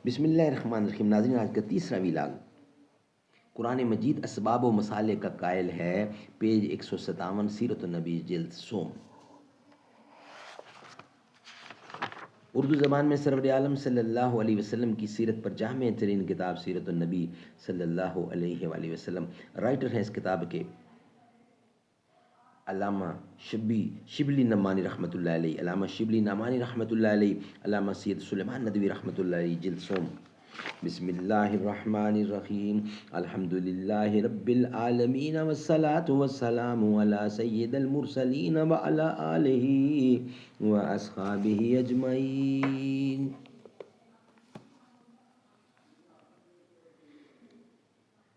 بسم اللہ الرحمن الرحیم۔ ناظرین، آج کا تیسرا ویلاگ قرآن مجید اسباب و مسالے کا قائل ہے، پیج 157، سیرت النبی جلد سوم۔ اردو زبان میں سرور عالم صلی اللہ علیہ وسلم کی سیرت پر جامع ترین کتاب سیرت النبی صلی اللہ علیہ وآلہ وسلم۔ رائٹر ہیں اس کتاب کے علامہ شبلی نعمانی رحمۃ اللہ علیہ، علامہ شبلی نعمانی رحمۃ اللہ علیہ، علامہ سید سلیمان ندوی رحمۃ اللہ علیہ، جلد سوم۔ بسم اللہ الرحمن الرحیم، الحمد للہ رب العالمین والصلاة والسلام علی سید المرسلین وعلی آلہ واصحابہ اجمعین۔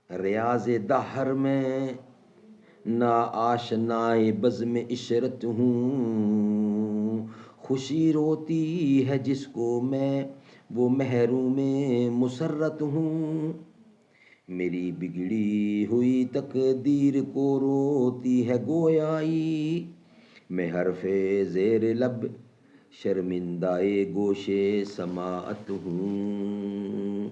ریاض دہر میں نا آشنائے بزم عشرت ہوں، خوشی روتی ہے جس کو میں وہ محروم مسرت ہوں، میری بگڑی ہوئی تقدیر کو روتی ہے گویائی، میں حرف زیر لب شرمندائے گوشے سماعت ہوں۔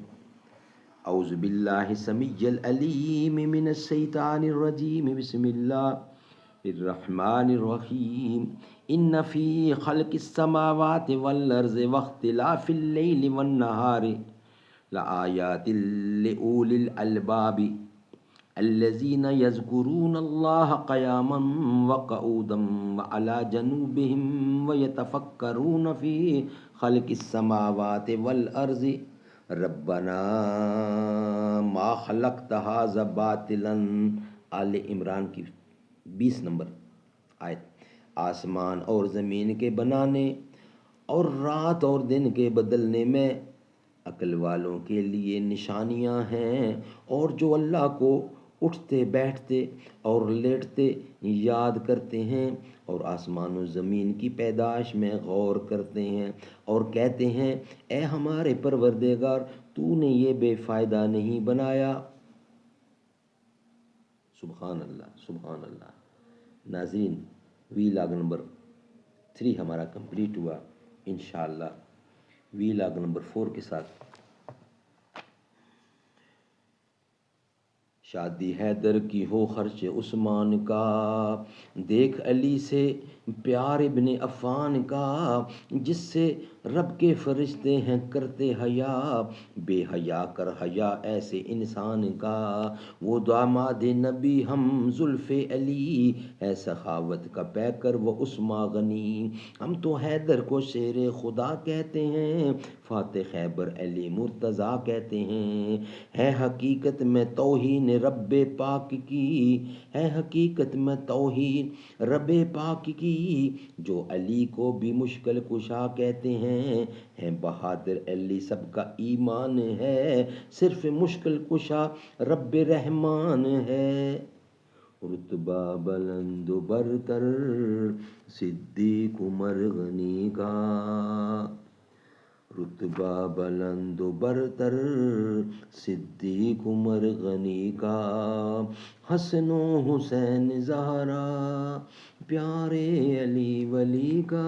اعوذ باللہ السمیع العلیم من الشیطان الرجیم، بسم اللہ الرحمن الرحیم۔ ان فی خلق السماوات والارض واختلاف اللیل والنہار لآیات لأولی الالباب الذین یذکرون اللہ قیاما وقعودا وعلی جنوبہم ویتفکرون فی خلق السماوات والارض ربنا ما خلقت ھذا باطلا۔ آل عمران کی 20 نمبر آیت۔ آسمان اور زمین کے بنانے اور رات اور دن کے بدلنے میں عقل والوں کے لیے نشانیاں ہیں، اور جو اللہ کو اٹھتے بیٹھتے اور لیٹتے یاد کرتے ہیں اور آسمان و زمین کی پیدائش میں غور کرتے ہیں اور کہتے ہیں اے ہمارے پروردگار، تو نے یہ بے فائدہ نہیں بنایا۔ سبحان اللہ، سبحان اللہ۔ ناظرین، ویلاگ نمبر 3 ہمارا کمپلیٹ ہوا۔ انشاءاللہ ویلاگ نمبر 4 کے ساتھ شادی حیدر کی ہو خرچ عثمان کا، دیکھ علی سے پیار ابن عفان کا، جس سے رب کے فرشتے ہیں کرتے حیا، بے حیا کر حیا ایسے انسان کا، وہ داماد نبی ہم زلف علی، ہے سخاوت کا پیکر وہ عثمان غنی، ہم تو حیدر کو شیر خدا کہتے ہیں، فاتح خیبر علی مرتضیٰ کہتے ہیں، ہے حقیقت میں توہین رب پاک کی، ہے حقیقت میں توہین رب پاک کی، جو علی کو بھی مشکل کشا کہتے ہیں بہادر علی سب کا ایمان ہے، صرف مشکل کشا رب رحمان ہے، رتبہ بلند و برتر صدیق عمر غنی کا، رتبہ بلند و برتر صدیق عمر غنی کا، حسن و حسین زہرا پیارے علی ولی کا۔